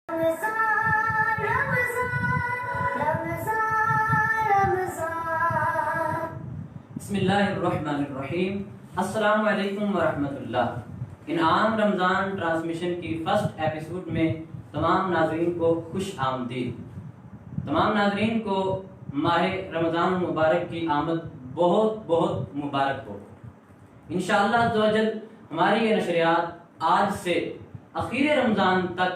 رمضان رمضان رمضان رمضان۔ بسم اللہ الرحمن الرحیم۔ السلام علیکم ورحمۃ اللہ۔ انعام رمضان ٹرانسمیشن کی فرسٹ ایپیسوڈ میں تمام ناظرین کو خوش آمدید۔ تمام ناظرین کو ماہ رمضان مبارک کی آمد بہت بہت مبارک ہو۔ انشاءاللہ عزوجل ہماری یہ نشریات آج سے اخیر رمضان تک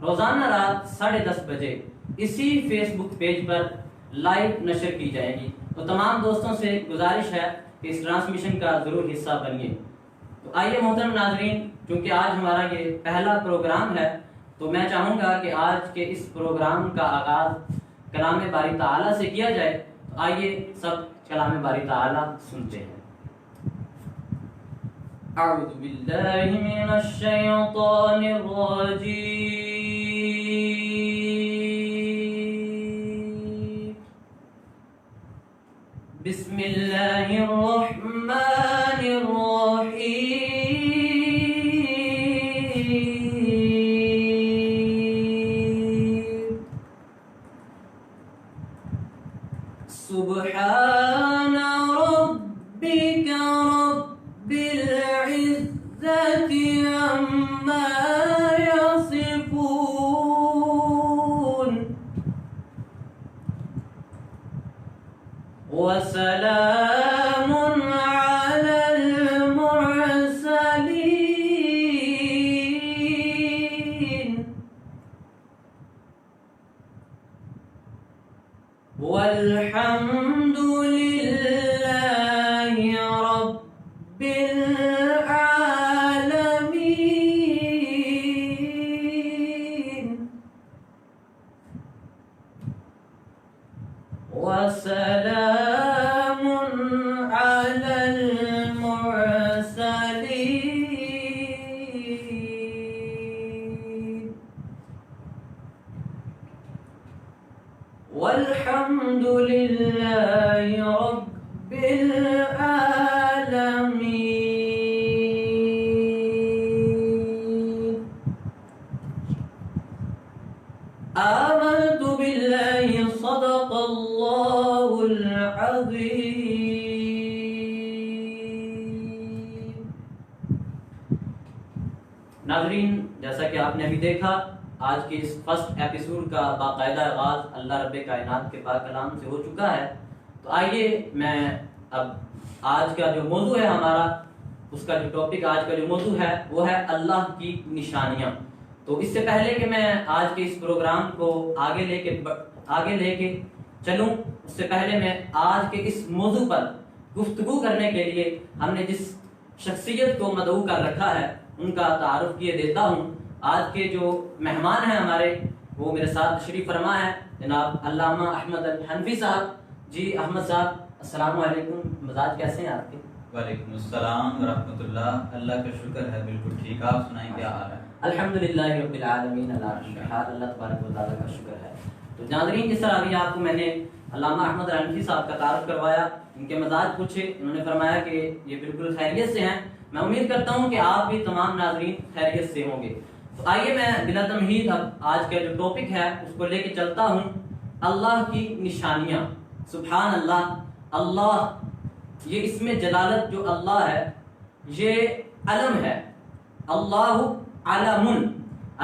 روزانہ رات 10:30 بجے اسی فیس بک پیج پر لائیو نشر کی جائے گی۔ تو تمام دوستوں سے گزارش ہے کہ اس ٹرانسمیشن کا ضرور حصہ بنیے۔ تو آئیے محترم ناظرین، چونکہ آج ہمارا یہ پہلا پروگرام ہے تو میں چاہوں گا کہ آج کے اس پروگرام کا آغاز کلام باری تعالیٰ سے کیا جائے۔ تو آئیے سب کلام باری تعالیٰ سنتے ہیں۔ اعوذ باللہ من الشیطان الرجیم، بسم اللہ الرحمن الرحیم۔ سبحان ربک رب العزة عما يصفون، وسلام على المرسلين، والحمد لله رب العالمين، وسلام على المرسلين، والحمد لله رب العالمين۔ آمنت بالله صدق الله العظيم۔ ناظرین، جیسا کہ آپ نے ابھی دیکھا، آج کی اس فرسٹ ایپیسوڈ کا باقاعدہ آغاز اللہ رب کائنات کے پاک کلام سے ہو چکا ہے۔ تو آئیے میں اب آج کا جو موضوع ہے ہمارا، اس کا جو ٹاپک آج کا جو موضوع ہے وہ ہے اللہ کی نشانیاں۔ تو اس سے پہلے کہ میں آج کے اس پروگرام کو آگے لے کے چلوں، اس سے پہلے میں آج کے اس موضوع پر گفتگو کرنے کے لیے ہم نے جس شخصیت کو مدعو کر رکھا ہے ان کا تعارف کیے دیتا ہوں۔ آج کے جو مہمان ہیں ہمارے، وہ میرے ساتھ تشریف فرما ہے جناب علامہ احمد الحنفی صاحب۔ جی احمد صاحب، السلام علیکم، مزاج کیسے ہیں آپ کے؟ وعلیکم السلام ورحمۃ اللہ۔ اللہ کا شکر ہے، بالکل ٹھیک۔ آپ سنائیں، کیا حال ہے؟ الحمدللہ رب العالمین، اللہ تبارک و تعالیٰ کا شکر ہے۔ تو ناظرین، جس طرح ابھی آپ کو میں نے علامہ احمد الحنفی صاحب کا تعارف کروایا، ان کے مزاج پوچھے، انہوں نے فرمایا کہ یہ بالکل خیریت سے ہیں۔ میں امید کرتا ہوں کہ آپ بھی تمام ناظرین خیریت سے ہوں گے۔ تو آئیے میں بلا تمہید اب آج کا جو ٹاپک ہے اس کو لے کے چلتا ہوں، اللہ کی نشانیاں۔ سبحان اللہ، اللہ یہ اسم جلالت جو اللہ ہے یہ علم ہے۔ اللہ علم،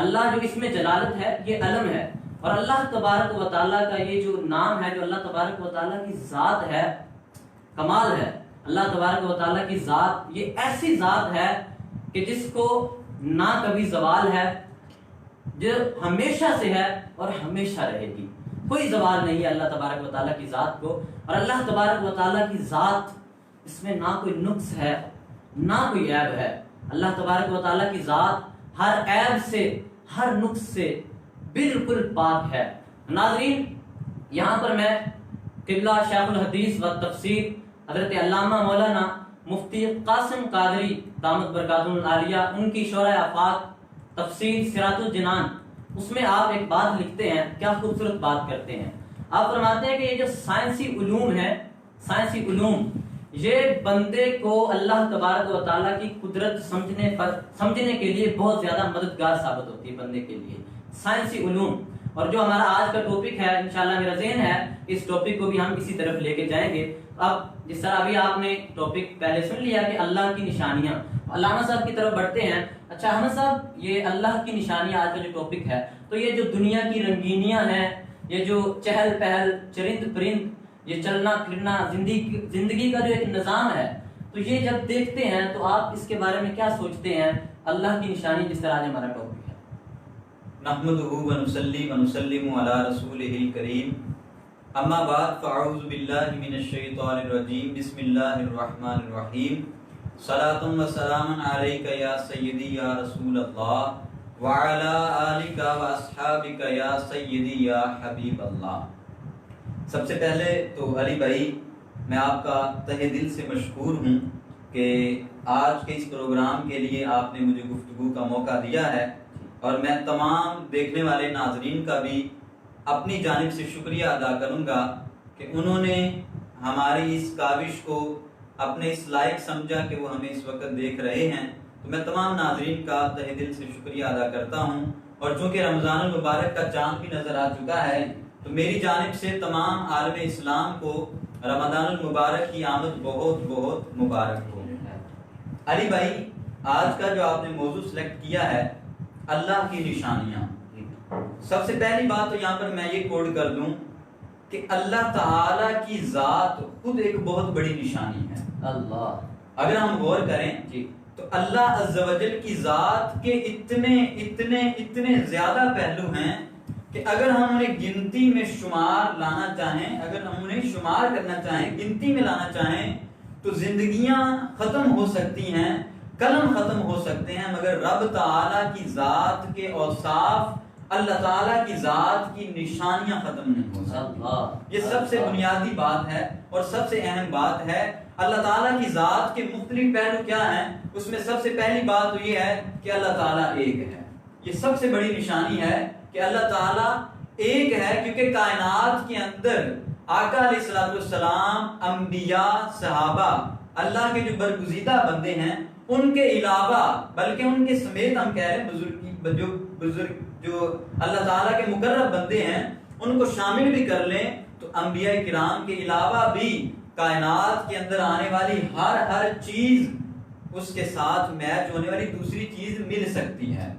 اللہ جو اسم جلالت ہے یہ علم ہے، اور اللہ تبارک و تعالیٰ کا یہ جو نام ہے، جو اللہ تبارک و تعالیٰ کی ذات ہے، کمال ہے۔ اللہ تبارک و تعالیٰ کی ذات یہ ایسی ذات ہے کہ جس کو نہ کبھی زوال ہے، جو ہمیشہ سے ہے اور ہمیشہ رہے گی۔ کوئی زوال نہیں ہے اللہ تبارک و تعالیٰ کی ذات کو، اور اللہ تبارک و تعالیٰ کی ذات، اس میں نہ کوئی نقص ہے نہ کوئی عیب ہے۔ اللہ تبارک و تعالیٰ کی ذات ہر عیب سے، ہر نقص سے بالکل پاک ہے۔ ناظرین، یہاں پر میں قبلہ شیخ الحدیث و تفسیر حضرت علامہ مولانا مفتی قاسم قادری دامت برکاتہ العالیہ، ان کی شورۂ آفاق تفسیر صراط الجنان، اس میں آپ ایک بات لکھتے ہیں، کیا خوبصورت بات کرتے ہیں۔ آپ فرماتے ہیں کہ یہ جو سائنسی علوم ہے، سائنسی علوم یہ بندے کو اللہ تبارک و تعالیٰ کی قدرت سمجھنے کے لیے بہت زیادہ مددگار ثابت ہوتی ہے۔ بندے کے لیے سائنسی علوم. اور جو ہمارا آج کا ٹاپک ہے انشاءاللہ میرا ذہن ہے اس ٹاپک کو بھی ہم اسی طرف لے کے جائیں گے. اب جس طرح ابھی آپ نے ٹاپک پہلے سن لیا کہ اللہ کی نشانیاں، علامہ صاحب کی طرف بڑھتے ہیں. اچھا احمد صاحب، یہ اللہ کی نشانیاں آج کا جو ٹاپک ہے، تو یہ جو دنیا کی رنگینیاں ہیں، یہ جو چہل پہل، چرند پرند، یہ چلنا پھرنا، زندگی کا جو ایک نظام ہے، تو یہ جب دیکھتے ہیں تو آپ اس کے بارے میں کیا سوچتے ہیں؟ اللہ کی نشانی جس طرح آج ہمارا ٹاپک ہے. نحمدہ ونصلی ونسلم علی رسولہ الکریم، اما بعد فاعوذ باللہ من الشیطان الرجیم، بسم اللہ الرحمن الرحیم. صلاۃ و سلام علیک یا سیدی یا رسول اللہ وعلی آلک و اصحابک یا سیدی یا حبیب اللہ. سب سے پہلے تو علی بھائی، میں آپ کا تہہ دل سے مشکور ہوں کہ آج کے اس پروگرام کے لیے آپ نے مجھے گفتگو کا موقع دیا ہے، اور میں تمام دیکھنے والے ناظرین کا بھی اپنی جانب سے شکریہ ادا کروں گا کہ انہوں نے ہماری اس کاوش کو اپنے اس لائق سمجھا کہ وہ ہمیں اس وقت دیکھ رہے ہیں. تو میں تمام ناظرین کا تہہ دل سے شکریہ ادا کرتا ہوں. اور چونکہ رمضان المبارک کا چاند بھی نظر آ چکا ہے، تو میری جانب سے تمام عالم اسلام کو رمضان المبارک کی آمد بہت بہت مبارک ہو. علی بھائی، آج کا جو آپ نے موضوع سلیکٹ کیا ہے، اللہ کی نشانیاں. سب سے پہلی بات تو یہاں پر میں یہ کوڈ کر دوں کہ اللہ تعالی کی ذات خود ایک بہت بڑی نشانی ہے. اللہ، اگر ہم غور کریں تو اللہ عز و جل کی ذات کے اتنے زیادہ پہلو ہیں کہ اگر ہم انہیں گنتی میں شمار لانا چاہیں، اگر ہم انہیں شمار کرنا چاہیں، گنتی میں لانا چاہیں، تو زندگیاں ختم ہو سکتی ہیں، قلم ختم ہو سکتے ہیں، مگر رب تعالیٰ کی ذات کے اوصاف، اللہ تعالیٰ کی ذات کی نشانیاں ختم نہیں ہو سکتی. یہ سب سے بنیادی بات ہے اور سب سے اہم بات ہے. اللہ تعالیٰ کی ذات کے مختلف پہلو کیا ہیں؟ اس میں سب سے پہلی بات تو یہ ہے کہ اللہ تعالیٰ ایک ہے. یہ سب سے بڑی نشانی ہے کہ اللہ تعالیٰ ایک ہے، کیونکہ کائنات کے اندر آقا علیہ الصلوۃ والسلام، انبیاء، صحابہ، اللہ کے جو برگزیدہ بندے ہیں، ان کے علاوہ بلکہ ان کے سمیت ہم کہہ رہے ہیں بزرگ جو اللہ تعالیٰ کے مقرب بندے ہیں، ان کو شامل بھی کر لیں تو انبیاء کرام کے علاوہ بھی کائنات کے اندر آنے والی ہر چیز، اس کے ساتھ میچ ہونے والی دوسری چیز مل سکتی ہے.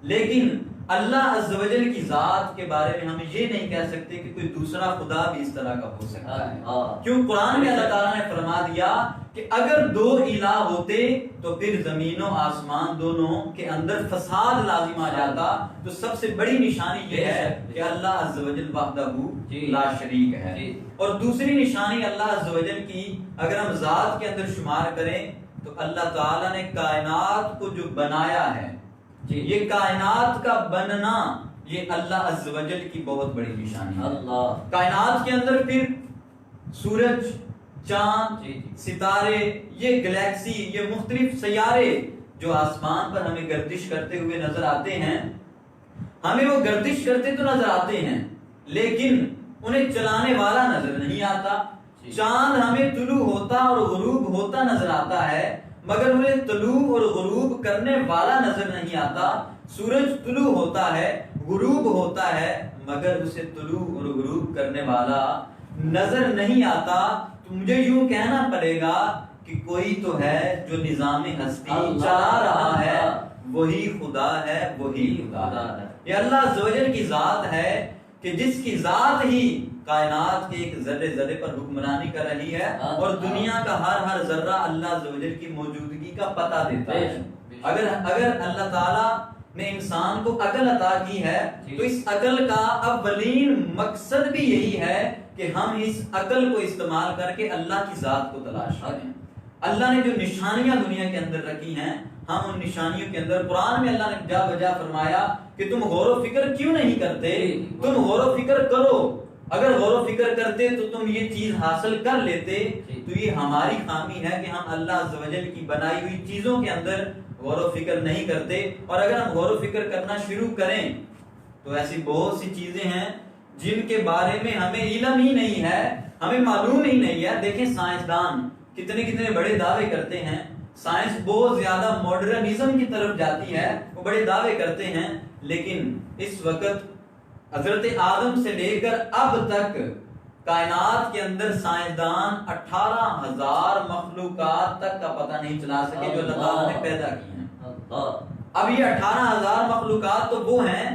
لیکن اللہ عز و جل کی ذات کے بارے میں ہم یہ نہیں کہہ سکتے کہ کوئی دوسرا خدا بھی اس طرح کا ہو سکتا ہے. کیوں؟ قرآن میں اللہ تعالیٰ نے فرما دیا کہ اگر دو الہ ہوتے تو پھر زمین و آسمان دونوں کے اندر فساد لازم آ جاتا. تو سب سے بڑی نشانی یہ ہے کہ اللہ عز و جل وحدہ لا شریک ہے. اور دوسری نشانی اللہ عز و جل کی اگر ہم ذات کے اندر شمار کریں تو اللہ تعالیٰ نے کائنات کو جو بنایا ہے، یہ کائنات کا بننا، یہ اللہ عز و جل کی بہت بڑی نشانی ہے. اللہ کائنات کے اندر پھر سورج، چاند، ستارے، یہ گلیکسی، یہ مختلف سیارے جو آسمان پر ہمیں گردش کرتے ہوئے نظر آتے ہیں، ہمیں وہ گردش کرتے تو نظر آتے ہیں لیکن انہیں چلانے والا نظر نہیں آتا. چاند ہمیں طلوع ہوتا اور غروب ہوتا نظر آتا ہے، مگر انہیں طلوع اور غروب کرنے والا نظر نہیں آتا. سورج طلوع ہوتا ہے، غروب ہوتا ہے، مگر اسے طلوع اور غروب کرنے والا نظر نہیں آتا. تو مجھے یوں کہنا پڑے گا کہ کوئی تو ہے جو نظام ہستی چلا رہا ہے، وہی خدا ہے، وہی خدا ہے. یہ اللہ عز و جل کی ذات ہے کہ جس کی ذات ہی کائنات کے ایک ذرے ذرے پر حکمرانی کر رہی ہے، اور دنیا کا ہر ذرہ اللہ عز و جل کی موجودگی کا پتہ دیتا ہے. اگر اللہ تعالیٰ نے انسان کو عقل عطا کی ہے تو اس عقل کا اولین مقصد بھی یہی ہے کہ ہم اس عقل کو استعمال کر کے اللہ کی ذات کو تلاش کریں. اللہ نے جو نشانیاں دنیا کے اندر رکھی ہیں، ہم ان نشانیوں کے اندر، قرآن میں اللہ نے جا بجا فرمایا کہ تم غور و فکر کیوں نہیں کرتے؟ تم غور و فکر کرو. اگر غور و فکر کرتے تو تم یہ چیز حاصل کر لیتے. تو یہ ہماری خامی ہے کہ ہم اللہ عز و جل کی بنائی ہوئی چیزوں کے اندر غور و فکر نہیں کرتے. اور اگر ہم غور و فکر کرنا شروع کریں تو ایسی بہت سی چیزیں ہیں جن کے بارے میں ہمیں علم ہی نہیں ہے، ہمیں معلوم ہی نہیں ہے. دیکھیں سائنسدان کتنے بڑے دعوے کرتے ہیں، سائنس بہت زیادہ ماڈرنزم کی طرف جاتی ہے، وہ بڑے دعوے کرتے ہیں، لیکن اس وقت حضرت آدم سے لے کر اب تک کائنات کے اندر سائنسدان 18,000 مخلوقات تک کا پتہ نہیں چلا سکے جو اللہ تعالیٰ نے پیدا کی ہیں۔ اب یہ 18,000 مخلوقات تو وہ ہیں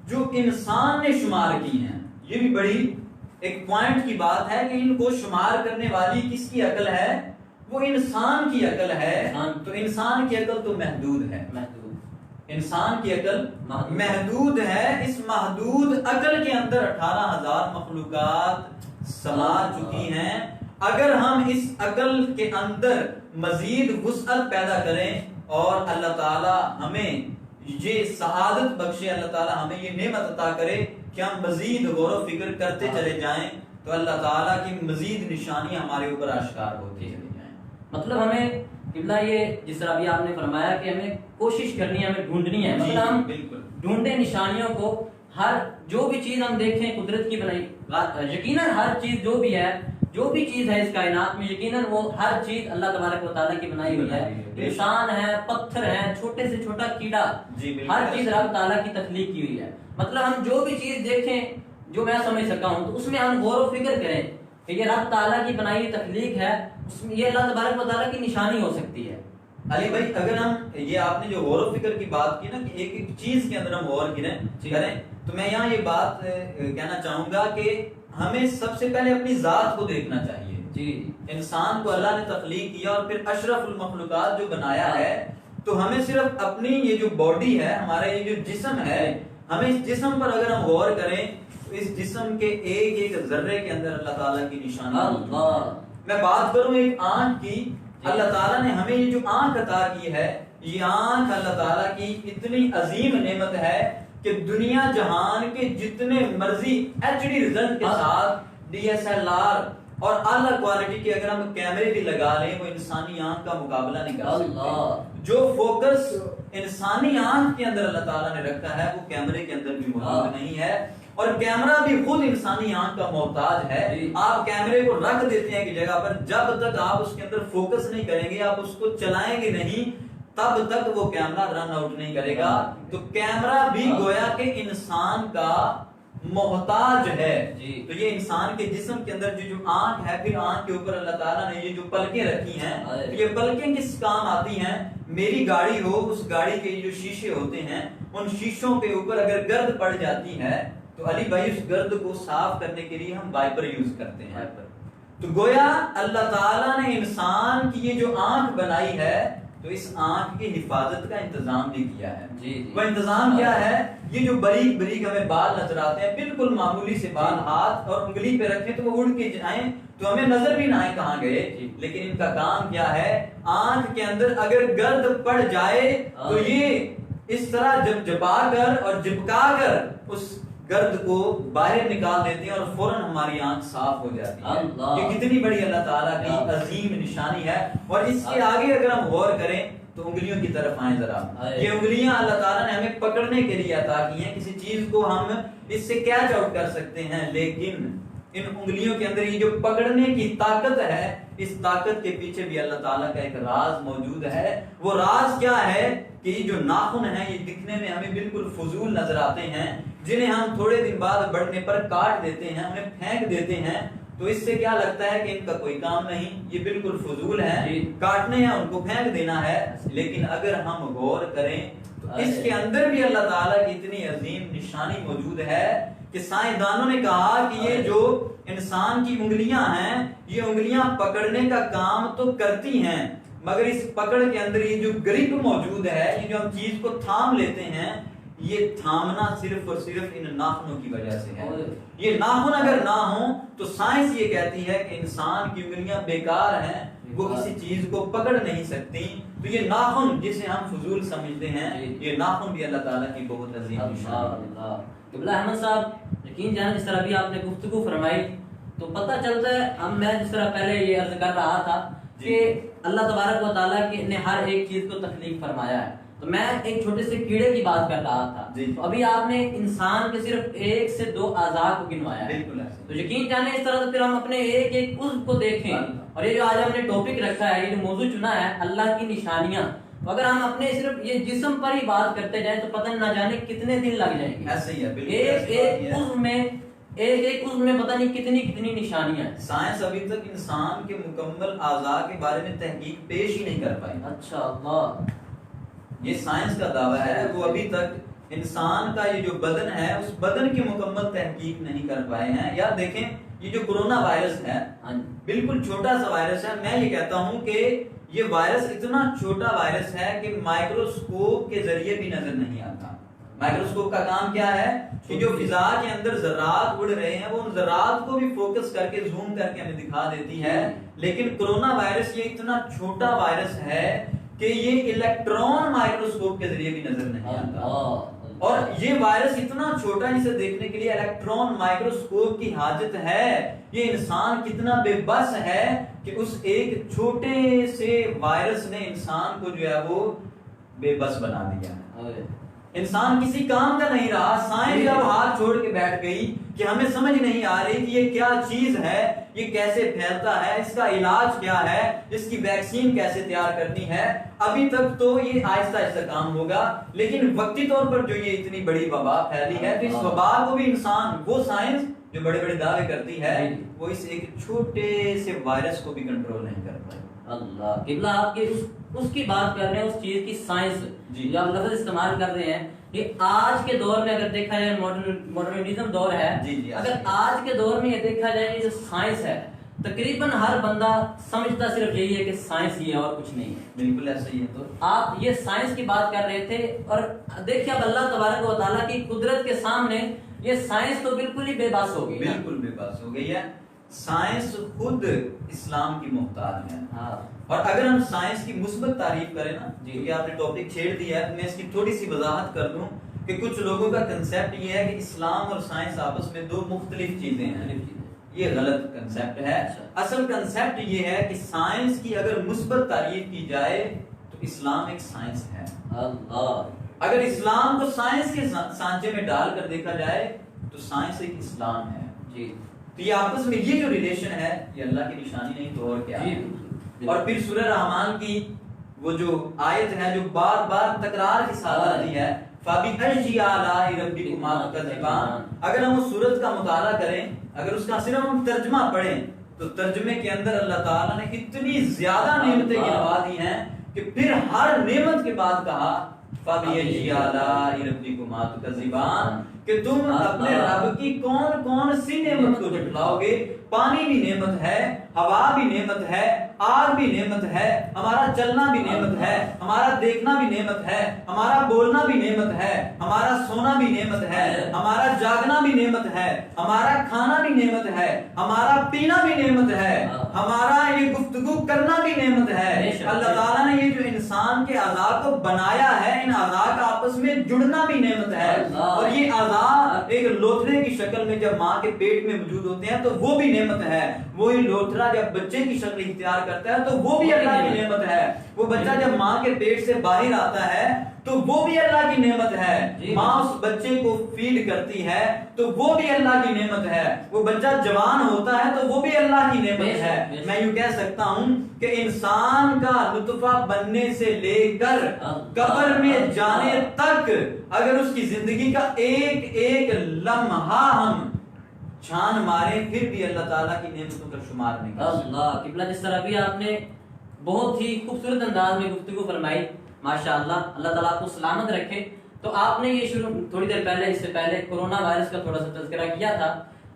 جو انسان نے شمار کی ہیں۔ یہ بھی بڑی ایک پوائنٹ کی بات ہے کہ ان کو شمار کرنے والی کس کی عقل ہے؟ وہ انسان کی عقل ہے۔ تو انسان کی عقل تو محدود ہے، انسان کی عقل محدود ہے۔ اس محدود عقل کے اندر 18,000 مخلوقات سما چکی ہیں۔ اگر ہم اس عقل کے اندر مزید وسعت پیدا کریں اور اللہ تعالی ہمیں یہ سعادت بخشے، اللہ تعالی ہمیں یہ نعمت عطا کرے کہ ہم مزید غور و فکر کرتے چلے جائیں، تو اللہ تعالیٰ کی مزید نشانیاں ہمارے اوپر آشکار ہوتی چلی جائیں۔ مطلب ہمیں قبلہ یہ جس طرح ابھی آپ نے فرمایا کہ ہمیں کوشش کرنی ہے، ہمیں ڈھونڈنی ہے، مطلب ہم ڈھونڈیں نشانیوں کو۔ ہر جو بھی چیز ہم دیکھیں قدرت کی بنائی، یقیناً ہر چیز جو بھی ہے، جو بھی چیز ہے اس کائنات میں، یقیناً وہ ہر چیز اللہ تبارک و تعالیٰ کی بنائی ہوئی ہے۔ انسان ہے، پتھر ہے، چھوٹے سے چھوٹا کیڑا، ہر چیز رب تعالیٰ کی تخلیق کی ہوئی ہے۔ مطلب ہم جو بھی چیز دیکھیں، جو میں سمجھ سکا ہوں، تو اس میں ہم غور و فکر کریں کہ یہ رب تعالیٰ کی بنائی تخلیق ہے، اس میں یہ اللہ تبارک و تعالیٰ کی نشانی ہو سکتی ہے۔ علی بھائی، اگر ہم یہ آپ نے جو غور و فکر کی بات کی نا کہ ایک ایک چیز کے اندر ہم غور کریں، تو میں یہاں یہ بات کہنا چاہوں گا کہ ہمیں سب سے پہلے اپنی ذات کو دیکھنا چاہیے۔ جی، انسان کو اللہ نے تخلیق کیا اور پھر اشرف المخلوقات جو بنایا ہے، تو ہمیں صرف اپنی یہ جو باڈی ہے، ہمارا یہ جو جسم ہے، ہمیں اس جسم پر اگر ہم غور کریں تو اس جسم کے ایک ایک ذرے کے اندر اللہ تعالیٰ کی نشانی موجود ہے۔ میں بات کروں ایک آنکھ کی، اللہ تعالیٰ نے ہمیں یہ جو آنکھ عطا کی ہے، یہ آنکھ اللہ تعالیٰ کی اتنی عظیم نعمت ہے کہ دنیا جہان کے جتنے مرضی HD ریزلٹ کے ساتھ DSLR اور اعلیٰ کوالٹی کے اگر ہم کیمرے بھی لگا لیں، وہ انسانی آنکھ کا مقابلہ نہیں کر سکتے۔ جو فوکس انسانی آنکھ کے اندر اللہ تعالیٰ نے رکھا ہے، وہ کیمرے کے اندر بھی موجود نہیں ہے، اور کیمرہ بھی خود انسانی آنکھ کا محتاج ہے۔ آپ کیمرے کو رکھ دیتے ہیں ایک جگہ پر، جب تک آپ اس کے اندر فوکس نہیں کریں گے، آپ اس کو چلائیں گے نہیں، تب تک وہ کیمرہ رن آؤٹ نہیں کرے گا۔ تو کیمرہ بھی گویا کہ انسان کا محتاج ہے۔ تو یہ انسان کے جسم کے اندر جو آنکھ ہے، پھر آنکھ کے اوپر اللہ تعالیٰ نے یہ جو پلکیں رکھی ہیں، یہ پلکیں کس کام آتی ہیں؟ میری گاڑی ہو، اس گاڑی کے جو شیشے ہوتے ہیں، ان شیشوں کے اوپر اگر گرد پڑ جاتی ہے تو علی بھائی اس گرد کو صاف کرنے کے لیے ہم وائپر یوز کرتے ہیں۔ تو گویا اللہ تعالیٰ نے انسان کی یہ جو آنکھ بنائی ہے، تو اس آنکھ کی حفاظت کا انتظام بھی کیا ہے۔ وہ انتظام کیا ہے؟ یہ جو بریک بریک ہمیں بال نظر آتے ہیں، بالکل معمولی سے بال ہاتھ اور انگلی پہ رکھیں تو وہ اڑ کے جائیں تو ہمیں نظر بھی نہ آئے کہاں گئے، لیکن ان کا کام کیا ہے؟ آنکھ کے اندر اگر گرد پڑ جائے تو یہ اس طرح جبا کر اور جبکا کر اس گرد کو باہر نکال دیتے ہیں اور فوراً ہماری آنکھ صاف ہو جاتی ہے۔ یہ کتنی بڑی اللہ تعالیٰ کی عظیم نشانی ہے۔ اور اس کے آگے اگر ہم غور کریں تو انگلیوں کی طرف آئیں ذرا۔ یہ انگلیاں اللہ تعالیٰ نے ہمیں پکڑنے کے لیے عطا کی ہیں، کسی چیز کو ہم اس سے کیچ آؤٹ کر سکتے ہیں، لیکن ان انگلیوں کے اندر یہ جو پکڑنے کی طاقت ہے، اس طاقت کے پیچھے بھی اللہ تعالیٰ کا ایک راز موجود ہے۔ وہ راز کیا ہے کہ یہ جو ناخن ہیں، یہ دکھنے میں ہمیں بالکل فضول نظر آتے ہیں، جنہیں ہم تھوڑے دن بعد بڑھنے پر کاٹ دیتے ہیں، انہیں پھینک دیتے ہیں، تو اس سے کیا لگتا ہے کہ ان کا کوئی کام نہیں، یہ بالکل فضول ہے، کاٹنے ہیں، ان کو پھینک دینا ہے۔ لیکن اگر ہم غور کریں تو اس کے اندر بھی اللہ تعالیٰ کی اتنی عظیم نشانی موجود ہے کہ سائنسدانوں نے کہا کہ یہ جو انسان کی انگلیاں ہیں، یہ انگلیاں پکڑنے کا کام تو کرتی ہیں، مگر اس پکڑ کے اندر یہ جو گرپ موجود ہے، یہ جو ہم چیز کو تھام لیتے ہیں، یہ تھامنا صرف اور صرف ان ناخنوں کی وجہ سے ہے۔ یہ ناخن اگر نہ ہوں تو سائنس یہ کہتی ہے کہ انسان کی انگلیاں بیکار ہیں، وہ کسی چیز کو پکڑ نہیں سکتی۔ تو یہ ناخن جسے ہم فضول سمجھتے ہیں، یہ ناخن بھی اللہ تعالیٰ کی بہت عظیم نشانی ہے۔ قبلہ احمد صاحب، یقین جانے جس طرح بھی آپ نے گفتگو فرمائی تو پتہ چلتا ہے، میں جس طرح پہلے یہ عرض کر رہا تھا کہ اللہ تبارک و تعالیٰ نے ہر ایک چیز کو تخلیق فرمایا ہے، تو میں ایک چھوٹے سے کیڑے کی بات کر رہا تھا، تو ابھی آپ نے انسان کے صرف 1 سے 2 اعضاء کو گنوایا ہے، تو یقین جانے اس طرح سے پھر ہم اپنے ایک ایک عضو کو دیکھیں، اور یہ جو آج ہم نے ٹاپک رکھا ہے، یہ جو موضوع چنا ہے، اللہ کی نشانیاں، اگر ہم اپنے صرف یہ جسم پر ہی بات کرتے جائیں تو پتہ نہ جانے کتنے دن لگ جائیں گے. ایسے ہی ہے بالکل. ایک عضو میں پتہ نہیں کتنی نشانیاں ہیں. سائنس ابھی تک انسان کے مکمل اعضاء کے بارے میں تحقیق پیش ہی نہیں کر پائی. اچھا اللہ، یہ سائنس کا دعویٰ ہے، وہ ابھی تک انسان کا یہ جو بدن ہے اس بدن کی مکمل تحقیق نہیں کر پائے ہیں. یا دیکھیں یہ جو کرونا وائرس ہے بالکل چھوٹا سا وائرس ہے. میں یہ کہتا ہوں کہ یہ وائرس اتنا چھوٹا وائرس ہے کہ مائکروسکوپ کے ذریعے بھی نظر نہیں آتا. مائکروسکوپ کا کام کیا ہے کہ جو فضا کے اندر ذرات اڑ رہے ہیں وہ ان ذرات کو بھی فوکس کر کے زوم کر کے ہمیں دکھا دیتی ہے. لیکن کرونا وائرس یہ اتنا چھوٹا وائرس ہے کہ یہ الیکٹران مائکروسکوپ کے ذریعے بھی نظر نہیں آتا. اور یہ وائرس اتنا چھوٹا جسے دیکھنے کے لیے الیکٹران مائکروسکوپ کی حاجت ہے. یہ انسان کتنا بے بس ہے کہ اس ایک چھوٹے سے وائرس نے انسان کو جو ہے وہ بے بس بنا دیا. انسان کسی کام کا نہیں رہا. سائنس جب ہاتھ چھوڑ کے بیٹھ گئی کہ ہمیں سمجھ نہیں آ رہی کہ یہ کیا چیز ہے، یہ کیسے پھیلتا ہے، اس کا علاج کیا ہے، اس کی ویکسین کیسے تیار کرنی ہے. ابھی تک تو یہ آہستہ آہستہ کام ہوگا، لیکن وقتی طور پر جو یہ اتنی بڑی وبا پھیلی ہے تو اس وبا کو بھی انسان، وہ سائنس جو بڑے بڑے دعوے کرتی ہے، وہ اس ایک چھوٹے سے وائرس کو بھی کنٹرول نہیں کر پائی. اللہ قبلہ آپ کے اس کی بات کر رہے ہیں، اس چیز کی سائنس جو آپ لفظ استعمال کر رہے ہیں. یہ آج کے دور میں اگر دیکھا جائے ماڈرنزم دور ہے، اگر آج کے دور میں یہ دیکھا جائے جو سائنس ہے تقریباً ہر بندہ سمجھتا صرف یہی ہے کہ سائنس ہی ہے اور کچھ نہیں ہے. بالکل ایسا ہی ہے. تو آپ یہ سائنس کی بات کر رہے تھے اور دیکھیے اب اللہ تبارک و تعالیٰ کی قدرت کے سامنے یہ سائنس تو بالکل ہی بے بس ہو گئی. بالکل بے بس ہو گئی ہے. سائنس خود اسلام کی محتاج ہے. اور اگر ہم سائنس کی مثبت تعریف کریں نا، کیونکہ آپ نے ٹاپک چھیڑ دیا ہے، میں اس کی تھوڑی سی وضاحت کر دوں کہ کچھ لوگوں کا کنسیپٹ یہ ہے کہ اسلام اور سائنس آپس میں دو مختلف چیزیں ہیں. یہ غلط کنسیپٹ ہے. اصل کنسیپٹ یہ ہے کہ سائنس کی اگر مثبت تعریف کی جائے تو اسلام ایک سائنس ہے. اگر اسلام کو سائنس کے سانچے میں ڈال کر دیکھا جائے تو سائنس ایک اسلام ہے. جی تو یہ آپس میں یہ جو ریلیشن ہے یہ اللہ کی نشانی نہیں تو اور کیا ہے. اور پھر سورہ رحمان کی وہ جو آیت ہے جو بار بار تکرار کے ساتھ آتی ہے، فَبِأَيِّ آلَاءِ رَبِّكُمَا تُكَذِّبَانِ. اگر ہم اس سورت کا مطالعہ کریں، اگر اس کا صرف ہم ترجمہ پڑھیں تو ترجمے کے اندر اللہ تعالیٰ نے اتنی زیادہ نعمتیں گنوا دی ہیں کہ پھر ہر نعمت کے بعد کہا فَبِأَيِّ آلَاءِ رَبِّكُمَا تُكَذِّبَانِ کہ تم اپنے رب کی کون کون سی نعمت کو جھٹلاؤ گے. پانی بھی نعمت ہے، ہوا بھی نعمت ہے، آگ بھی نعمت ہے، ہمارا چلنا بھی نعمت ہے، ہمارا دیکھنا بھی نعمت ہے، ہمارا بولنا بھی نعمت ہے، ہمارا سونا بھی نعمت ہے، ہمارا جاگنا بھی نعمت ہے، ہمارا کھانا بھی نعمت ہے، ہمارا پینا بھی نعمت ہے، ہمارا یہ گفتگو کرنا بھی نعمت ہے. اللہ تعالیٰ نے یہ جو انسان کے اعضاء کو بنایا ہے، ان اعضاء کا آپس میں جڑنا بھی نعمت ہے. اور یہ اعضاء ایک لوتھڑے کی شکل میں جب ماں کے پیٹ میں موجود ہوتے ہیں تو وہ بھی نعمت ہے. وہی لوتھڑا جب بچے کی شکل اختیار کرتا ہے تو وہ بھی اللہ کی نعمت ہے. وہ بچہ جب ماں کے پیٹ سے باہر آتا ہے تو وہ بھی اللہ کی نعمت ہے. ماں اس بچے کو فیڈ کرتی ہے تو وہ بھی اللہ کی نعمت ہے. وہ بچہ جوان ہوتا ہے تو وہ بھی اللہ کی نعمت ہے. میں یوں کہہ سکتا ہوں کہ انسان کا نطفہ بننے سے لے کر قبر میں جانے تک اگر اس کی زندگی کا ایک ایک لمحہ ہم چھان مارے پھر بھی اللہ تعالیٰ کی نعمتوں کا شمار نہیں کر سکتے. اللہ قبلہ جس طرح بھی آپ نے بہت ہی خوبصورت انداز میں گفتگو فرمائی، ماشاءاللہ، اللہ تعالیٰ آپ کو سلامت رکھے. تو آپ نے یہ شروع تھوڑی دیر پہلے، اس سے پہلے کرونا وائرس کا تھوڑا سا تذکرہ کیا تھا،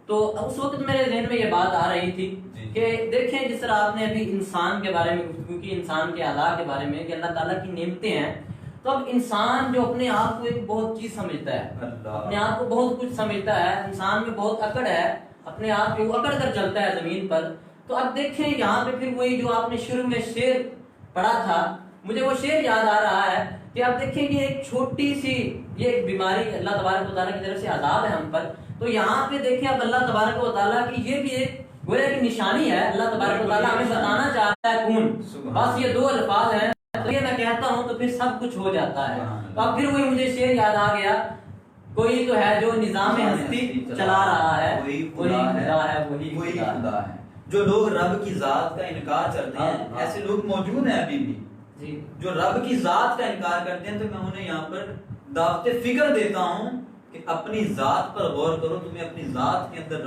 تو اس وقت میرے ذہن میں یہ بات آ رہی تھی کہ دیکھیں جس طرح آپ نے ابھی انسان کے بارے میں گفتگو کی، انسان کے اعضاء کے بارے میں کہ اللہ تعالیٰ کی نعمتیں ہیں. تو اب انسان جو اپنے آپ کو ایک بہت چیز سمجھتا ہے، اپنے آپ کو بہت کچھ سمجھتا ہے، انسان میں بہت اکڑ ہے، اپنے آپ کو اکڑ کر چلتا ہے زمین پر. تو اب دیکھیں یہاں پہ پھر وہی جو آپ نے شروع میں شعر پڑھا تھا، مجھے وہ شعر یاد آ رہا ہے کہ اب دیکھیں یہ ایک چھوٹی سی یہ ایک بیماری اللہ تبارک و تعالیٰ کی طرف سے عذاب ہے ہم پر. تو یہاں پہ دیکھیں اب اللہ تبارک و تعالیٰ کی یہ بھی ایک گویا کی نشانی ہے. اللہ تبارک و تعالیٰ ہمیں بتانا چاہتا ہے کون، بس یہ دو الفاظ ہیں، یہ میں کہتا ہوں تو پھر سب کچھ ہو جاتا ہے. تو اب پھر وہی مجھے شعر یاد آ گیا، کوئی تو ہے جو نظام ہستی چلا رہا ہے، وہی خدا ہے، وہی خدا ہے. جو لوگ رب کی ذات کا انکار کرتے ہیں ایسے لوگ موجود ہیں ابھی بھی. جی جو رب کی ذات کا انکار کرتے ہیں تو میں انہیں یہاں پر دعوت فکر دیتا ہوں کہ اپنی ذات پر غور کرو، تمہیں اپنی ذات کے اندر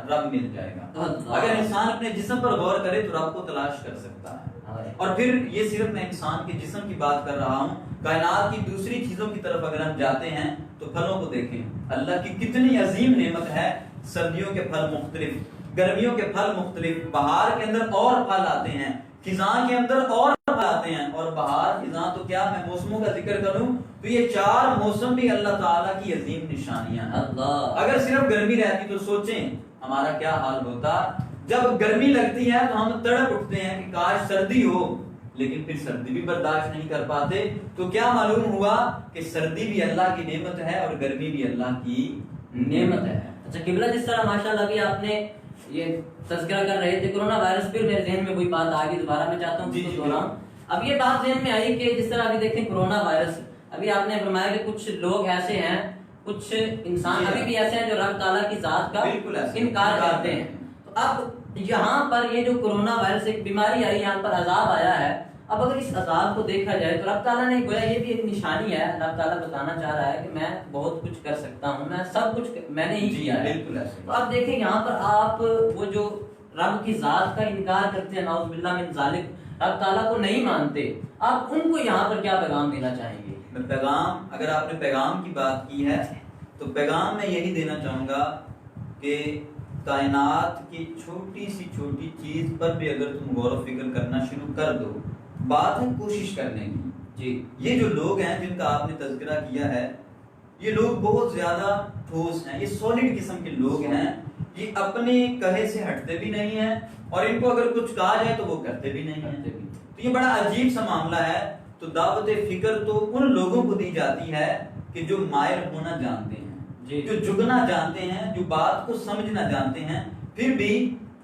رب مل جائے گا۔ اگر انسان اپنے جسم پر غور کرے تو رب کو تلاش کر سکتا ہے۔ اور پھر یہ صرف میں انسان کے جسم کی بات کر رہا ہوں، کائنات کی دوسری چیزوں کی طرف اگر ہم جاتے ہیں تو پھلوں کو دیکھیں، اللہ کی کتنی عظیم نعمت ہے۔ سردیوں کے پھل مختلف، گرمیوں کے پھل مختلف، بہار کے اندر اور پھل آتے ہیں، خزاں کے اندر اور پھل آتے ہیں، اور بہار خزاں تو کیا میں موسموں کا ذکر کروں تو یہ 4 موسم بھی اللہ تعالیٰ کی عظیم نشانیاں ہیں۔ اگر صرف گرمی رہتی تو سوچیں ہمارا کیا حال ہوتا۔ جب گرمی لگتی ہے تو ہم تڑپ اٹھتے ہیں کہ کاش سردی ہو، لیکن پھر سردی بھی برداشت نہیں کر پاتے۔ تو کیا معلوم ہوا کہ سردی بھی اللہ کی نعمت ہے اور گرمی بھی اللہ کی نعمت ہے۔ اچھا قبلہ، جس طرح ماشاءاللہ ابھی آپ نے یہ تذکرہ کر رہے تھے کرونا وائرس، پھر میرے ذہن میں کوئی بات آ گئی، دوبارہ میں چاہتا ہوں اس کو دہراؤں۔ اب یہ بات ذہن میں آئی کہ جس طرح ابھی دیکھیں کرونا وائرس، ابھی آپ نے فرمایا کہ کچھ لوگ ایسے ہیں، کچھ انسان ابھی بھی ایسے ہیں جو رب تعالیٰ کی ذات کا انکار کرتے ہیں۔ تو اب یہاں پر یہ جو کرونا وائرس ایک بیماری آئی، یہاں پر عذاب آیا ہے، اب اگر اس عذاب کو دیکھا جائے تو رب تعالیٰ نے گویا یہ بھی ایک نشانی ہے، رب تعالیٰ بتانا چاہ رہا ہے کہ میں بہت کچھ کر سکتا ہوں، میں سب کچھ میں نے ہی کیا ہے۔ تو اب دیکھیں یہاں پر آپ وہ جو رب کی ذات کا انکار کرتے ہیں، نعوذ باللہ من ذالک، رب تعالیٰ کو نہیں مانتے، آپ ان کو یہاں پر کیا پیغام دینا چاہیں گے؟ میں پیغام، اگر آپ نے پیغام کی بات کی ہے تو پیغام میں یہی دینا چاہوں گا کہ کائنات کی چھوٹی سی چھوٹی چیز پر بھی اگر تم غور و فکر کرنا شروع کر دو، بات ہے کوشش کرنے کی۔ جی، یہ جو لوگ ہیں جن کا آپ نے تذکرہ کیا ہے، یہ لوگ بہت زیادہ ٹھوس ہیں، یہ سولڈ قسم کے لوگ ہیں، یہ اپنے کہے سے ہٹتے بھی نہیں ہیں، اور ان کو اگر کچھ کہا جائے تو وہ کرتے بھی نہیں ہیں۔ تو یہ بڑا عجیب سا معاملہ ہے۔ تو دعوت فکر تو ان لوگوں کو دی جاتی ہے کہ جو مائل ہونا جانتے ہیں، جو جھکنا جانتے ہیں، جو بات کو سمجھنا جانتے ہیں، پھر بھی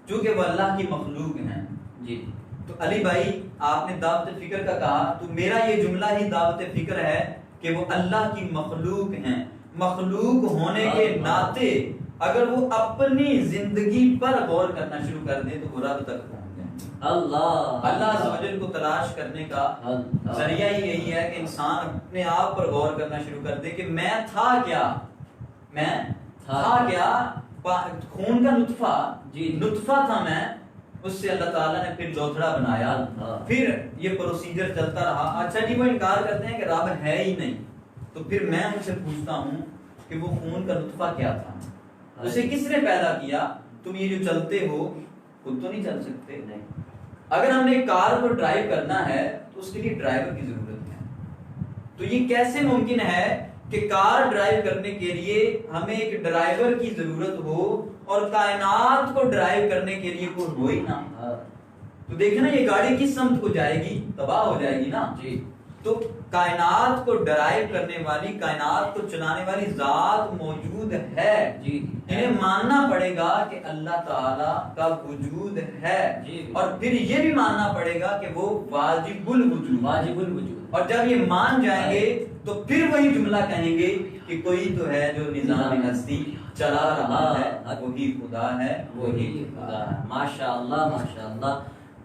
چونکہ وہ اللہ کی مخلوق ہیں۔ جی، تو علی بھائی آپ نے دعوت فکر کا کہا، تو میرا یہ جملہ ہی دعوت فکر ہے کہ وہ اللہ کی مخلوق ہیں۔ مخلوق ہونے کے ناطے اگر وہ اپنی زندگی پر غور کرنا شروع کر دیں تو وہ رب تک پہنچ جائیں۔ اللہ عز و جل کو تلاش کرنے کا ذریعہ ہی یہی ہے کہ انسان اپنے آپ پر غور کرنا شروع کر دے کہ میں تھا کیا، میں تھا کیا، خون کا نطفہ، نطفہ تھا میں، اس سے اللہ تعالیٰ نے پھر لوتھڑا بنایا، پھر یہ پروسیجر چلتا رہا۔ اچھا جی، وہ انکار کرتے ہیں کہ رب ہے ہی نہیں، تو پھر میں ان سے پوچھتا ہوں کہ وہ خون کا نطفہ کیا تھا، اسے کس نے پیدا کیا؟ تم یہ جو چلتے ہو خود تو نہیں چل سکتے۔ اگر ہم نے کار کو ڈرائیو کرنا ہے تو اس کے لیے ڈرائیور کی ضرورت ہے۔ تو یہ کیسے ممکن ہے کہ کار ڈرائیو کرنے کے لیے ہمیں ایک ڈرائیور کی ضرورت ہو اور کائنات کو ڈرائیو کرنے کے لیے کوئی ہو ہی نہ؟ تو دیکھیں نا یہ گاڑی کس سمت کو جائے گی؟ تباہ ہو جائے گی نا۔ جی، تو کائنات کو ڈرائیو کرنے والی، کائنات کو چلانے والی ذات موجود ہے۔ جی، انہیں ماننا پڑے گا کہ اللہ تعالیٰ کا وجود ہے، اور پھر یہ بھی ماننا پڑے گا کہ وہ واجب الوجود، اور جب یہ مان جائیں گے تو پھر وہی جملہ کہیں گے کہ کوئی تو ہے جو نظام ہستی چلا رہا ہے، وہی خدا ہے، وہی خدا ہے۔ ماشاءاللہ ماشاءاللہ۔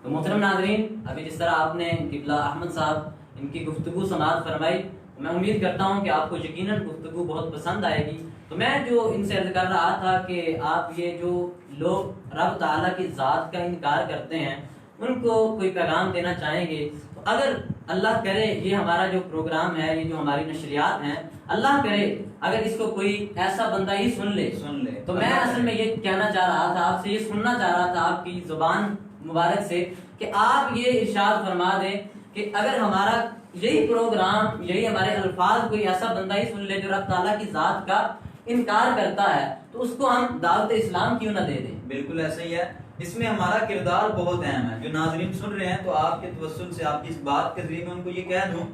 تو محترم ناظرین، ابھی جس طرح آپ نے قبلہ احمد صاحب ان کی گفتگو سماعت فرمائی، میں امید کرتا ہوں کہ آپ کو یقیناً گفتگو بہت پسند آئے گی۔ تو میں جو ان سے عرض کر رہا تھا کہ آپ یہ جو لوگ رب تعالیٰ کی ذات کا انکار کرتے ہیں ان کو کوئی پیغام دینا چاہیں گے، تو اگر اللہ کرے یہ ہمارا جو پروگرام ہے، یہ جو ہماری نشریات ہیں، اللہ کرے اگر اس کو کوئی ایسا بندہ ہی سن لے تو میں اصل میں یہ کہنا چاہ رہا تھا، آپ سے یہ سننا چاہ رہا تھا آپ کی زبان مبارک سے کہ آپ یہ ارشاد فرما دیں کہ اگر ہمارا یہی پروگرام، یہی ہمارے الفاظ کوئی ایسا بندہ ہی سن لے جو رب تعالیٰ کی ذات کا انکار کرتا ہے تو اس کو ہم دعوت اسلام کیوں نہ دے دیں؟ بالکل ایسا ہی ہے، اس میں ہمارا کردار بہت اہم ہے۔ جو ناظرین سن رہے ہیں تو آپ کے توسل سے، آپ کی اس بات کے ذریعے میں ان کو یہ کہہ دوں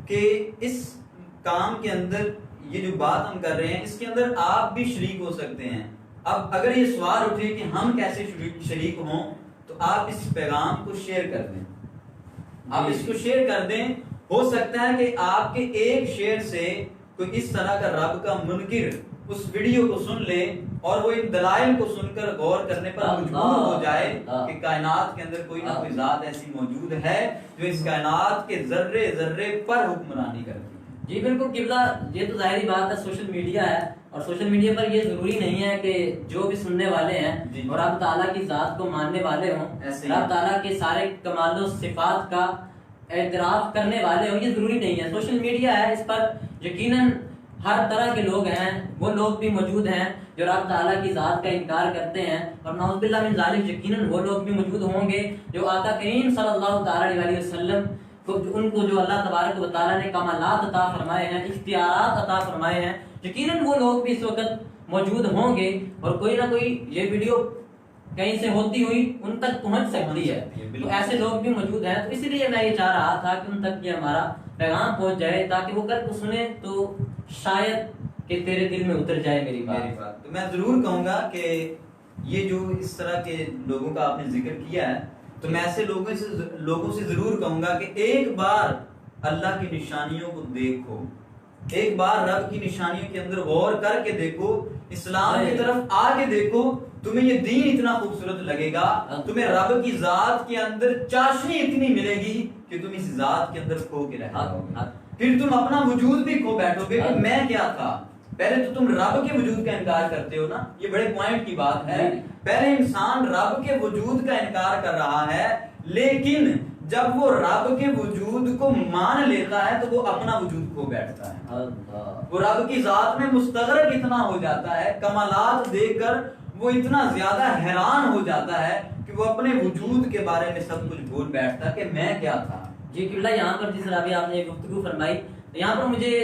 کہ اس کام کے اندر یہ جو بات ہم کر رہے ہیں اس کے اندر آپ بھی شریک ہو سکتے ہیں۔ اب اگر یہ سوال اٹھے کہ ہم کیسے شریک ہوں تو آپ اس پیغام کو شیئر کر دیں، آپ اس کو شیئر کر دیں۔ ہو سکتا ہے کہ آپ کے ایک شیئر سے کوئی اس طرح کا رب کا منکر اس ویڈیو کو سن لے اور وہ ان دلائل کو سن کر غور کرنے پر مجبور ہو جائے کہ کائنات کے اندر کوئی نہ کوئی ذات ایسی موجود ہے جو اس کائنات کے ذرے ذرے پر حکمرانی کرتی ہے۔ جی بالکل قبلہ، یہ تو ظاہری بات ہے سوشل میڈیا ہے، اور سوشل میڈیا پر یہ ضروری نہیں ہے کہ جو بھی سننے والے ہیں اور رب تعالیٰ کی ذات کو ماننے والے ہوں، رب تعالیٰ کے سارے کمال و صفات کا اعتراف کرنے والے ہوں، یہ ضروری نہیں ہے۔ سوشل میڈیا ہے، اس پر یقیناً ہر طرح کے لوگ ہیں، وہ لوگ بھی موجود ہیں جو رب تعالیٰ کی ذات کا انکار کرتے ہیں، اور نعوذ باللہ من ذالک یقیناً وہ لوگ بھی موجود ہوں گے جو آقا کریم صلی اللہ تعالیٰ علیہ وسلم ان کو جو اللہ تبارک و تعالیٰ نے کمالات عطا فرمائے ہیں، اختیارات عطا فرمائے ہیں، یقیناً وہ لوگ بھی اس وقت موجود ہوں گے، اور کوئی نہ کوئی یہ ویڈیو کہیں سے ہوتی ہوئی ان تک پہنچ سکتی ہے، تو ایسے لوگ بھی موجود ہیں۔ تو اسی لیے میں یہ چاہ رہا تھا کہ ان تک یہ ہمارا پیغام پہنچ جائے، تاکہ وہ کل کو سنیں تو شاید کہ تیرے دل میں اتر جائے میری بات۔ تو میں ضرور کہوں گا کہ یہ جو اس طرح کے لوگوں کا آپ نے ذکر کیا ہے، تو میں ایسے لوگوں سے ضرور کہوں گا کہ ایک بار اللہ کی نشانیوں کو دیکھو، ایک بار رب کی نشانیوں کے اندر غور کر کے دیکھو، اسلام کی طرف آگے دیکھو، تمہیں یہ دین اتنا خوبصورت لگے گا، تمہیں رب کی ذات کے اندر چاشنی اتنی ملے گی کہ تم اس ذات کے اندر کھو کے رہ جاؤ گے، پھر تم اپنا وجود بھی کھو بیٹھو گے کہ میں کیا تھا۔ پہلے تو تم رب کے وجود کا انکار کرتے ہو نا، یہ بڑے پوائنٹ کی بات ہے، پہلے انسان رب کے وجود کا انکار کر رہا ہے، لیکن جب وہ رب کے وجود کو مان لیتا ہے تو وہ اپنا وجود کھو بیٹھتا ہے، وہ رب کی ذات میں مستغرق اتنا ہو جاتا ہے، کمالات دیکھ کر وہ اتنا زیادہ حیران ہو جاتا ہے کہ وہ اپنے وجود کے بارے میں سب کچھ بھول بیٹھتا ہے کہ میں کیا تھا۔ جی قبلہ، یہاں پر جس طرح ابھی آپ نے گفتگو فرمائی، یہاں پر مجھے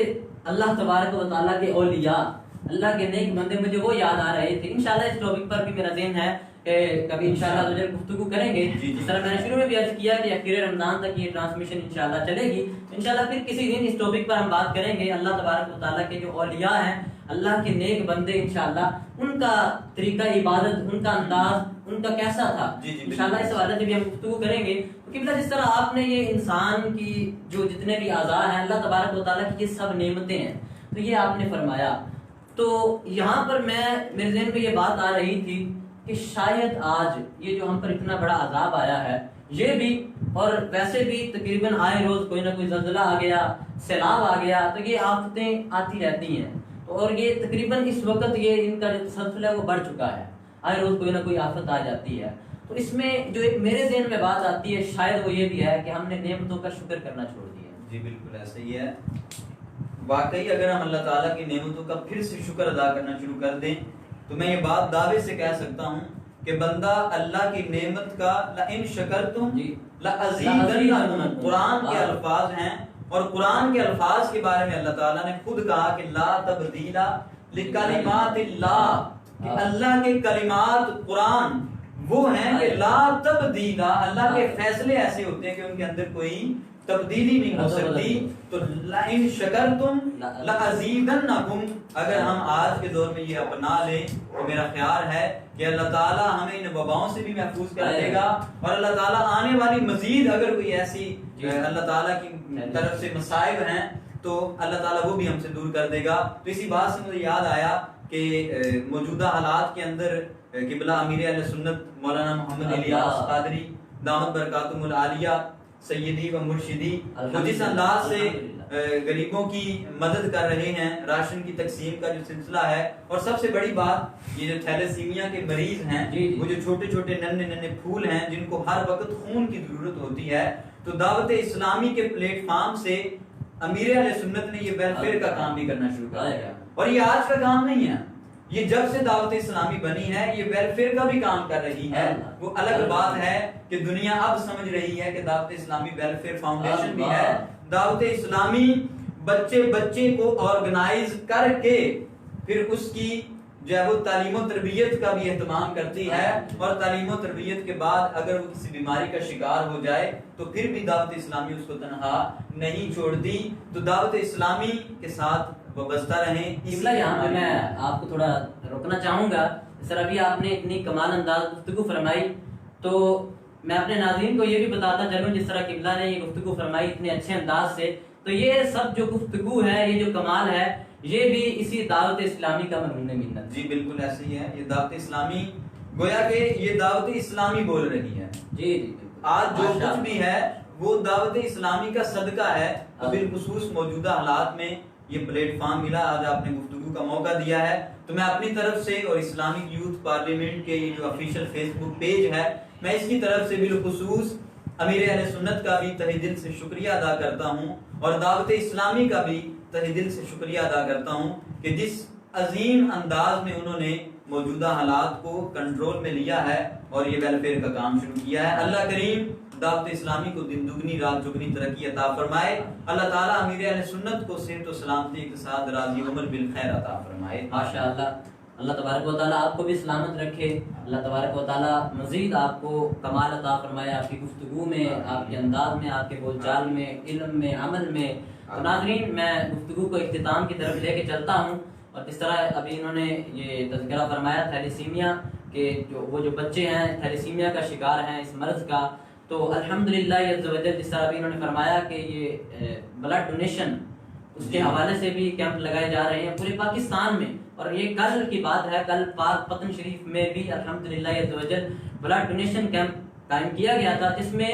اللہ تبارک و تعالیٰ کے اولیاء، اللہ کے نیک بندے مجھے وہ یاد آ رہے تھے۔ انشاءاللہ اس ٹاپک پر بھی میرا ذہن ہے کہ کبھی انشاءاللہ تو گفتگو کریں گے، جس طرح میں نے شروع میں بھی عرض کیا کہ اخیر رمضان تک یہ ٹرانسمیشن انشاءاللہ چلے گی، انشاءاللہ پھر کسی دن اس ٹاپک پر ہم بات کریں گے۔ اللہ تبارک و تعالیٰ کے جو اولیاء ہیں، اللہ کے نیک بندے، انشاءاللہ ان کا طریقہ عبادت، ان کا انداز، ان کا کیسا تھا، انشاءاللہ اس حوالے سے بھی ہم گفتگو کریں گے۔ قبلہ، جس طرح آپ نے یہ انسان کی جو جتنے بھی اعضاء ہیں، اللہ تبارک و تعالیٰ کی یہ سب نعمتیں ہیں، تو یہ آپ نے فرمایا، تو یہاں پر میرے ذہن میں یہ بات آ رہی تھی کہ شاید آج یہ جو ہم پر اتنا بڑا عذاب آیا ہے، یہ بھی، اور ویسے بھی تقریباً آئے روز کوئی نہ کوئی زلزلہ آ گیا، سیلاب آ گیا، تو یہ آفتیں آتی رہتی ہیں، اور یہ تقریباً اس وقت یہ ان کا جو تسلسل ہے وہ بڑھ چکا ہے، آئے روز کوئی نہ کوئی آفت آ جاتی ہے۔ تو اس میں جو ایک میرے ذہن میں بات آتی ہے، شاید وہ یہ بھی ہے کہ ہم نے نعمتوں کا شکر کرنا چھوڑ دیا۔ جی بالکل ایسا ہی ہے، واقعی اگر ہم اللہ تعالیٰ کی نعمتوں کا پھر سے شکر ادا کرنا شروع کر دیں تو میں یہ بات دعوے سے کہہ سکتا ہوں کہ بندہ اللہ کی نعمت کا لئن شکرتم لأزیدنکم، قرآن کے الفاظ ہیں، اور قرآن کے الفاظ کے بارے میں اللہ تعالیٰ نے خود کہا کہ لا تبدیل لکلمات اللہ، کہ اللہ کے کلمات قرآن وہ ہیں کہ لا تبدیل، اللہ کے فیصلے ایسے ہوتے ہیں کہ ان کے اندر کوئی تبدیلی نہیں ہو سکتی۔ تو لئن شکرتم لأزیدنکم، اگر ہم آج کے دور میں یہ اپنا لیں تو میرا خیال ہے کہ اللہ تعالیٰ ہمیں ان وباؤں سے بھی محفوظ کر دے گا، اور اللہ تعالیٰ آنے والی مزید اگر کوئی ایسی اللہ تعالیٰ کی طرف سے مصائب ہیں تو اللہ تعالیٰ وہ بھی ہم سے دور کر دے گا۔ تو اسی بات سے مجھے یاد آیا کہ موجودہ حالات کے اندر قبلہ امیر اہل سنت مولانا محمد الیاس قادری دامت برکاتہم العالیہ سیدی و مرشدی، وہ جس انداز سے غریبوں کی مدد کر رہے ہیں، راشن کی تقسیم کا جو سلسلہ ہے، اور سب سے بڑی بات یہ جو تھیلیسیمیا کے مریض ہیں، وہ جو چھوٹے چھوٹے ننھے ننھے پھول ہیں جن کو ہر وقت خون کی ضرورت ہوتی ہے، تو دعوت اسلامی کے پلیٹ فارم سے امیر اہل سنت نے یہ ویلفیئر کا کام بھی کرنا شروع کر دیا، اور یہ آج کا کام نہیں ہے، یہ جب سے دعوت اسلامی بنی ہے یہ ویلفیئر کا بھی کام کر رہی ہے۔ وہ الگ بات ہے کہ دنیا اب سمجھ رہی ہے کہ دعوت اسلامی ویلفیئر فاؤنڈیشن بھی ہے، دعوت اسلامی بچے بچے کو آرگنائز کر کے پھر اس کی جو ہے وہ تعلیم و تربیت کا بھی اہتمام کرتی ہے، اور تعلیم و تربیت کے بعد اگر وہ کسی بیماری کا شکار ہو جائے تو پھر بھی دعوت اسلامی اس کو تنہا نہیں چھوڑتی۔ تو دعوت اسلامی کے ساتھ وابستہ رہیں۔ یہاں پہ میں آپ کو تھوڑا روکنا چاہوں گا، اس طرح بھی آپ نے اتنی کمال انداز گفتگو فرمائی، تو میں اپنے ناظرین کو یہ بھی بتاتا چلوں جس طرح قبلہ نے یہ گفتگو فرمائی اتنے اچھے انداز سے، تو یہ سب جو گفتگو ہے، یہ جو کمال ہے، یہ بھی اسی دعوت اسلامی کا مرہون منت. جی بالکل ایسے ہی ہے. یہ دعوت اسلامی گویا کہ یہ دعوت اسلامی بول رہی ہے. جی جی آج جو کچھ بھی ہے وہ دعوت اسلامی کا صدقہ ہے. بالخصوص موجودہ حالات میں یہ پلیٹ فارم ملا, آج آپ نے گفتگو کا موقع دیا ہے, تو میں اپنی طرف سے اور اسلامک یوتھ پارلیمنٹ کے یہ جو آفیشیل فیس بک پیج ہے, میں اس کی طرف سے بالخصوص امیر اہل سنت کا بھی تہہ دل سے شکریہ ادا کرتا ہوں, اور دعوت اسلامی کا بھی تہہ دل سے شکریہ ادا کرتا ہوں کہ جس عظیم انداز میں انہوں نے موجودہ حالات کو کنٹرول میں لیا ہے اور یہ ویلفیئر کا کام شروع کیا ہے. اللہ کریم دعوت اسلامی کو دن دگنی رات چگنی ترقی عطا فرمائے. اللہ تعالیٰ امیر اہل سنت کو صحت و سلامتی کے ساتھ راضی عمر بالخیر عطا فرمائے. ماشاء اللہ. اللہ تبارک و تعالیٰ آپ کو بھی سلامت رکھے. اللہ تبارک و تعالیٰ مزید آپ کو کمال عطا فرمائے آپ کی گفتگو میں, آپ کے انداز میں, آپ کے بول چال میں, علم میں, عمل میں. تو ناظرین, میں گفتگو کو اختتام کی طرف لے کے چلتا ہوں, اور جس طرح ابھی انہوں نے یہ تذکرہ فرمایا تھیلیسیمیا کہ وہ جو بچے ہیں تھیلیسیمیا کا شکار ہیں, اس مرض کا, تو الحمدللہ عز و جل جس طرح ابھی انہوں نے فرمایا کہ یہ بلڈ ڈونیشن اس کے حوالے سے بھی کیمپ لگائے جا رہے ہیں پورے پاکستان میں. اور یہ کل کی بات ہے, کل پاک پتن شریف میں بھی الحمدللہ عز و جل بلڈ ڈونیشن کیمپ قائم کیا گیا تھا, جس میں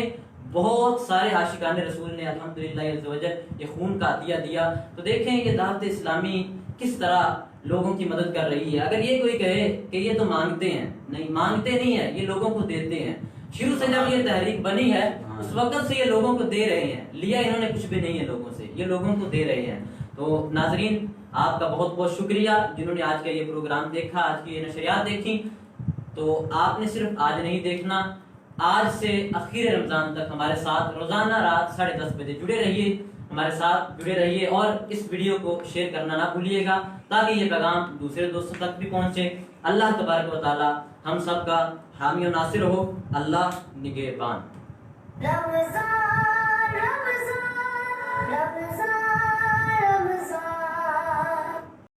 بہت سارے عاشقان رسول نے الحمدللہ عز و جل یہ خون کا عطیہ دیا. تو دیکھیں یہ دعوت اسلامی کس طرح لوگوں کی مدد کر رہی ہے. اگر یہ کوئی کہے کہ یہ تو مانگتے ہیں, نہیں, مانگتے نہیں ہیں, یہ لوگوں کو دیتے ہیں. شروع سے جب یہ تحریک بنی ہے اس وقت سے یہ لوگوں کو دے رہے ہیں, لیا انہوں نے کچھ بھی نہیں ہے لوگوں سے, یہ لوگوں کو دے رہے ہیں. تو ناظرین, آپ کا بہت بہت شکریہ جنہوں نے آج کا یہ پروگرام دیکھا, آج کی یہ نشریات دیکھی. تو آپ نے صرف آج نہیں دیکھنا, آج سے اخیر رمضان تک ہمارے ساتھ روزانہ رات 10:30 بجے جڑے رہیے, ہمارے ساتھ جڑے رہیے, اور اس ویڈیو کو شیئر کرنا نہ بھولیے گا تاکہ یہ پیغام دوسرے دوستوں تک بھی پہنچے. اللہ تبارک و تعالی ہم سب کا حامی و ناصر ہو. اللہ نگہبان. رمضان رمضان رمضان